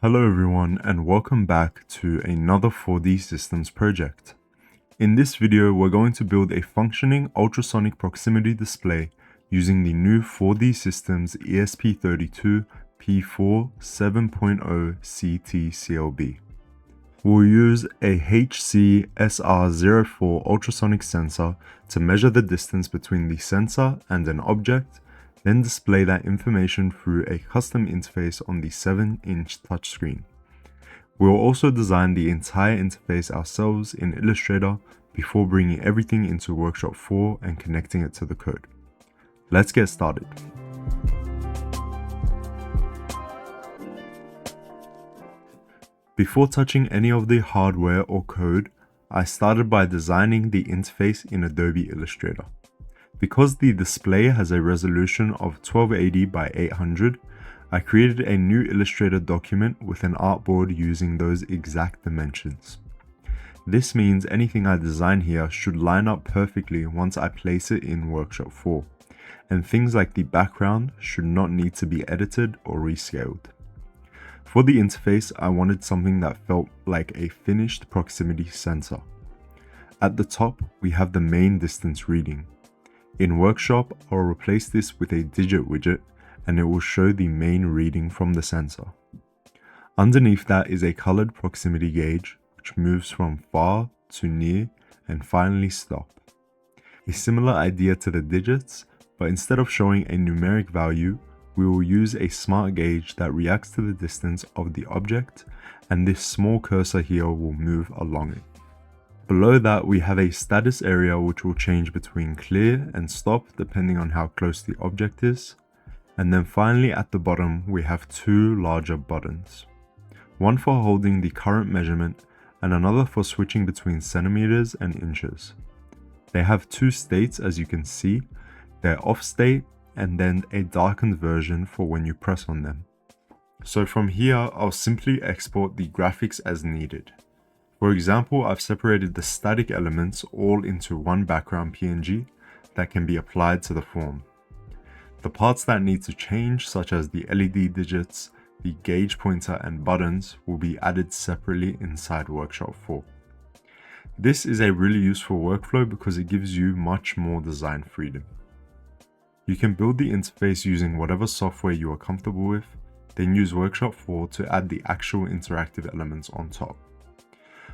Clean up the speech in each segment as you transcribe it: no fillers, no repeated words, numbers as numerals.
Hello everyone and welcome back to another 4D Systems project. In this video we're going to build a functioning ultrasonic proximity display using the new 4D Systems ESP32 P4 7.0 CT-CLB. We'll use a HC-SR04 ultrasonic sensor to measure the distance between the sensor and an object, then display that information through a custom interface on the 7-inch touchscreen. We will also design the entire interface ourselves in Illustrator before bringing everything into Workshop 4 and connecting it to the code. Let's get started. Before touching any of the hardware or code, I started by designing the interface in Adobe Illustrator. Because the display has a resolution of 1280 by 800, I created a new Illustrator document with an artboard using those exact dimensions. This means anything I design here should line up perfectly once I place it in Workshop 4, and things like the background should not need to be edited or rescaled. For the interface, I wanted something that felt like a finished proximity sensor. At the top, we have the main distance reading. In Workshop, I'll replace this with a digit widget and it will show the main reading from the sensor. Underneath that is a colored proximity gauge, which moves from far to near and finally stop. A similar idea to the digits, but instead of showing a numeric value, we will use a smart gauge that reacts to the distance of the object, and this small cursor here will move along it. Below that, we have a status area which will change between clear and stop depending on how close the object is. And then finally at the bottom, we have two larger buttons. One for holding the current measurement and another for switching between centimeters and inches. They have two states as you can see, their off state and then a darkened version for when you press on them. So from here, I'll simply export the graphics as needed. For example, I've separated the static elements all into one background PNG that can be applied to the form. The parts that need to change, such as the LED digits, the gauge pointer and buttons, will be added separately inside Workshop 4. This is a really useful workflow because it gives you much more design freedom. You can build the interface using whatever software you are comfortable with, then use Workshop 4 to add the actual interactive elements on top.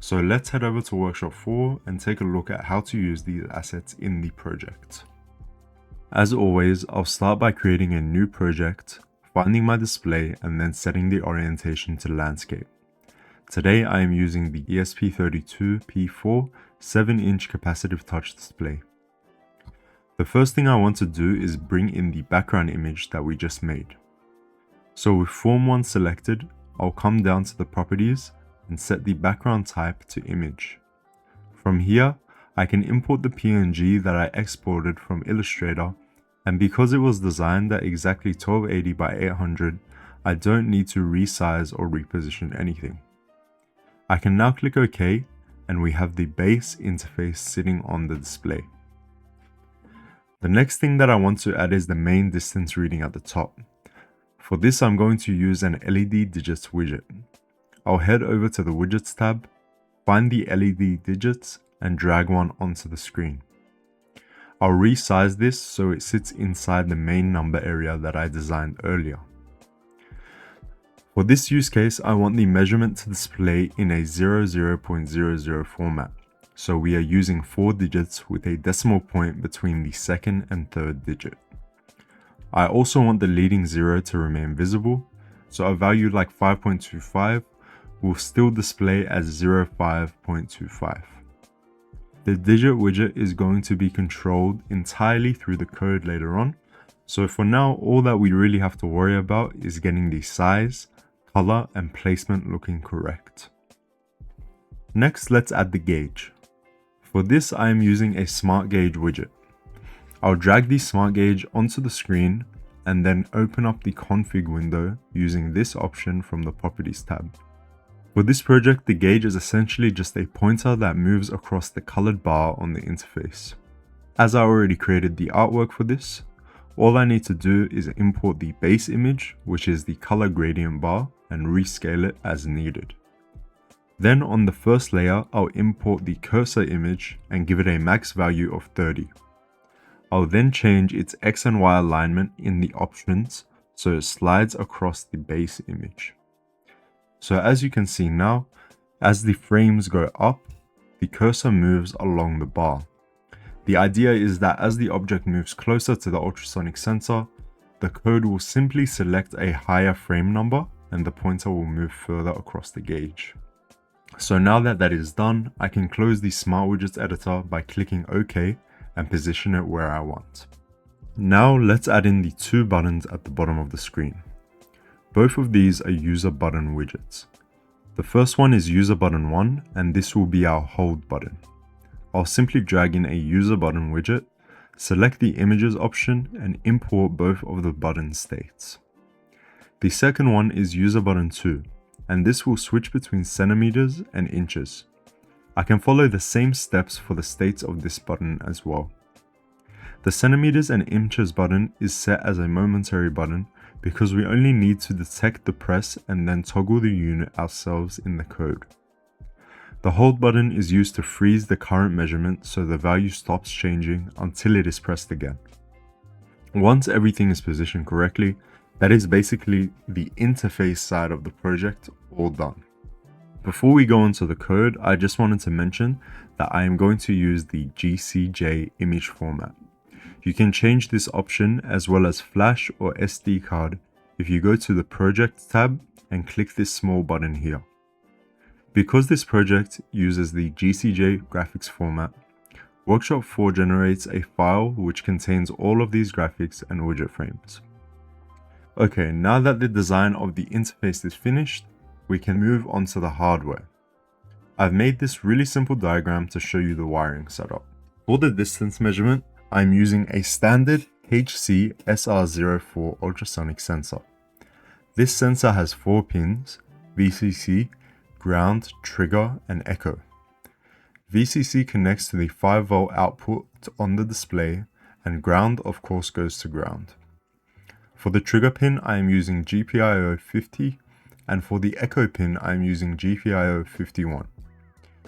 So let's head over to Workshop 4 and take a look at how to use these assets in the project. As always, I'll start by creating a new project, finding my display and then setting the orientation to landscape. Today I am using the ESP32 P4 7-inch capacitive touch display. The first thing I want to do is bring in the background image that we just made. So with Form 1 selected, I'll come down to the properties and set the background type to image. From here, I can import the PNG that I exported from Illustrator, and because it was designed at exactly 1280 by 800, I don't need to resize or reposition anything. I can now click OK, and we have the base interface sitting on the display. The next thing that I want to add is the main distance reading at the top. For this, I'm going to use an LED digits widget. I'll head over to the Widgets tab, find the LED digits, and drag one onto the screen. I'll resize this so it sits inside the main number area that I designed earlier. For this use case, I want the measurement to display in a 00.00 format, so we are using 4 digits with a decimal point between the second and third digit. I also want the leading 0 to remain visible, so a value like 5.25 will still display as 05.25. The digit widget is going to be controlled entirely through the code later on, so for now all that we really have to worry about is getting the size, color and placement looking correct. Next, let's add the gauge. For this, I am using a smart gauge widget. I'll drag the smart gauge onto the screen and then open up the config window using this option from the properties tab. For this project, the gauge is essentially just a pointer that moves across the colored bar on the interface. As I already created the artwork for this, All I need to do is import the base image, which is the color gradient bar, and rescale it as needed. Then on the first layer, I'll import the cursor image and give it a max value of 30. I'll then change its X and Y alignment in the options so it slides across the base image. So as you can see now, as the frames go up, the cursor moves along the bar. The idea is that as the object moves closer to the ultrasonic sensor, the code will simply select a higher frame number and the pointer will move further across the gauge. So now that that is done, I can close the Smart Widgets editor by clicking OK and position it where I want. Now let's add in the two buttons at the bottom of the screen. Both of these are user button widgets. The first one is user button 1 and this will be our hold button. I'll simply drag in a user button widget, select the images option and import both of the button states. The second one is user button 2 and this will switch between centimeters and inches. I can follow the same steps for the states of this button as well. The centimeters and inches button is set as a momentary button because we only need to detect the press and then toggle the unit ourselves in the code. The hold button is used to freeze the current measurement so the value stops changing until it is pressed again. Once everything is positioned correctly, that is basically the interface side of the project all done. Before we go into the code, I just wanted to mention that I am going to use the GCJ image format. You can change this option as well as flash or SD card if you go to the project tab and click this small button here. Because this project uses the GCJ graphics format, Workshop 4 generates a file which contains all of these graphics and widget frames. Okay, now that the design of the interface is finished, we can move on to the hardware. I've made this really simple diagram to show you the wiring setup. For the distance measurement, I'm using a standard HC SR04 ultrasonic sensor. This sensor has 4 pins: VCC, ground, trigger, and echo. VCC connects to the 5V output on the display, and ground of course goes to ground. For the trigger pin, I am using GPIO 50, and for the echo pin, I am using GPIO 51.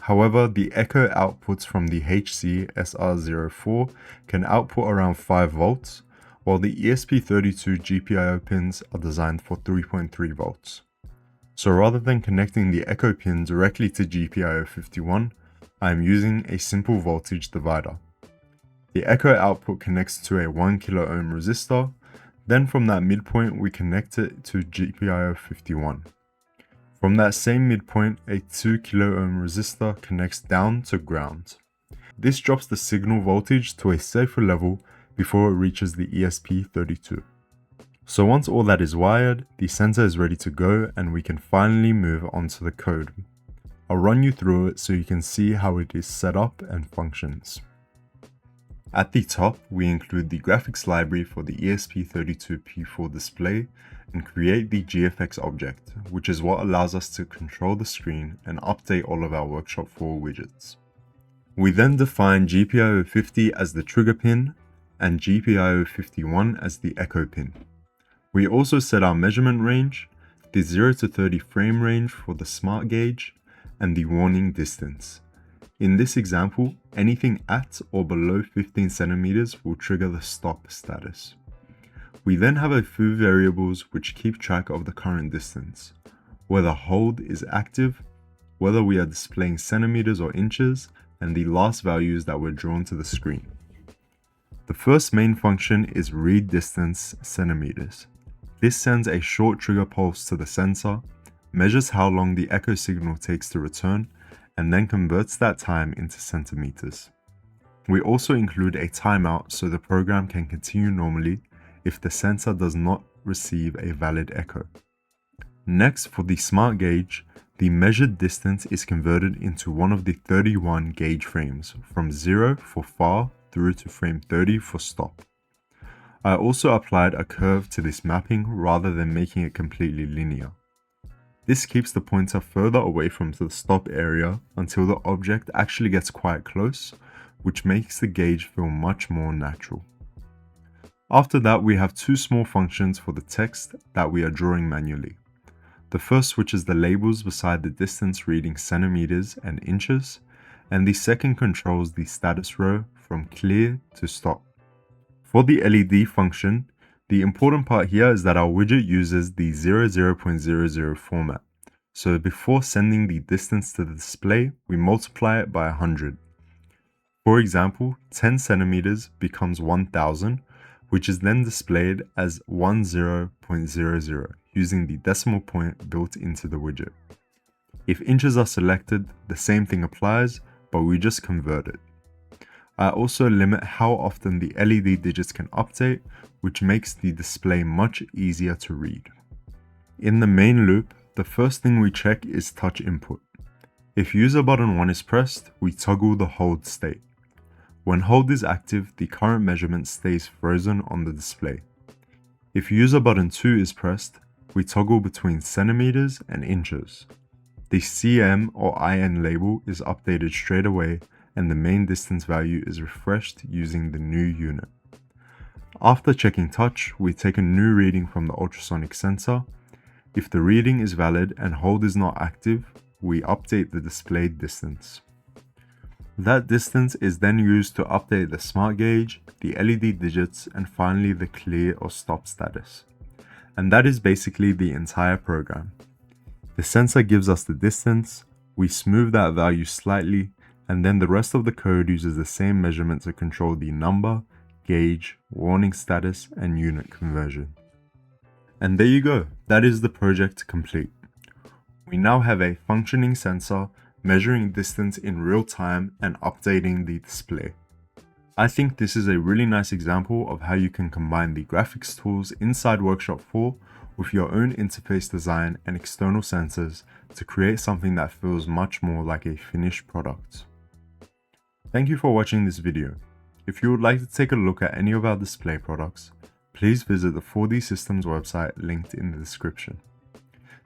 However, the echo outputs from the HC SR04 can output around 5V, while the ESP32 GPIO pins are designed for 3.3V. So rather than connecting the echo pin directly to GPIO 51, I am using a simple voltage divider. The echo output connects to a 1 kilo ohm resistor, then from that midpoint we connect it to GPIO 51. From that same midpoint, a 2 kilo ohm resistor connects down to ground. This drops the signal voltage to a safer level before it reaches the ESP32. So once all that is wired, the sensor is ready to go and we can finally move on to the code. I'll run you through it so you can see how it is set up and functions. At the top, we include the graphics library for the ESP32P4 display and create the GFX object, which is what allows us to control the screen and update all of our Workshop 4 widgets. We then define GPIO 50 as the trigger pin and GPIO 51 as the echo pin. We also set our measurement range, the 0 to 30 frame range for the smart gauge, and the warning distance. In this example, anything at or below 15 centimeters will trigger the stop status. We then have a few variables which keep track of the current distance, whether hold is active, whether we are displaying centimeters or inches, and the last values that were drawn to the screen. The first main function is read distance centimeters. This sends a short trigger pulse to the sensor, measures how long the echo signal takes to return, and then converts that time into centimeters. We also include a timeout so the program can continue normally if the sensor does not receive a valid echo. Next, for the smart gauge, the measured distance is converted into one of the 31 gauge frames, from 0 for far through to frame 30 for stop. I also applied a curve to this mapping rather than making it completely linear. This keeps the pointer further away from the stop area until the object actually gets quite close, which makes the gauge feel much more natural. After that, we have two small functions for the text that we are drawing manually. The first switches the labels beside the distance reading centimeters and inches, and the second controls the status row from clear to stop. For the LED function, the important part here is that our widget uses the 00.00 format. So before sending the distance to the display, we multiply it by 100. For example, 10 centimeters becomes 1000, which is then displayed as 10.00 using the decimal point built into the widget. If inches are selected, the same thing applies, but we just convert it. I also limit how often the LED digits can update, which makes the display much easier to read. In the main loop, the first thing we check is touch input. If user button 1 is pressed, we toggle the hold state. When hold is active, the current measurement stays frozen on the display. If user button 2 is pressed, we toggle between centimeters and inches. The cm or in label is updated straight away, and the main distance value is refreshed using the new unit. After checking touch, we take a new reading from the ultrasonic sensor. If the reading is valid and hold is not active, we update the displayed distance. That distance is then used to update the smart gauge, the LED digits, and finally the clear or stop status. And that is basically the entire program. The sensor gives us the distance, we smooth that value slightly, and then the rest of the code uses the same measurement to control the number, gauge, warning status, and unit conversion. And there you go, that is the project complete. We now have a functioning sensor measuring distance in real time and updating the display. I think this is a really nice example of how you can combine the graphics tools inside Workshop 4 with your own interface design and external sensors to create something that feels much more like a finished product. Thank you for watching this video. If you would like to take a look at any of our display products, please visit the 4D Systems website linked in the description.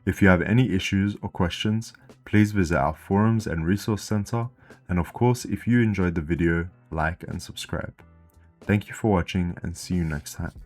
If you have any issues or questions, please visit our forums and resource center, and of course, if you enjoyed the video, like and subscribe. Thank you for watching and see you next time.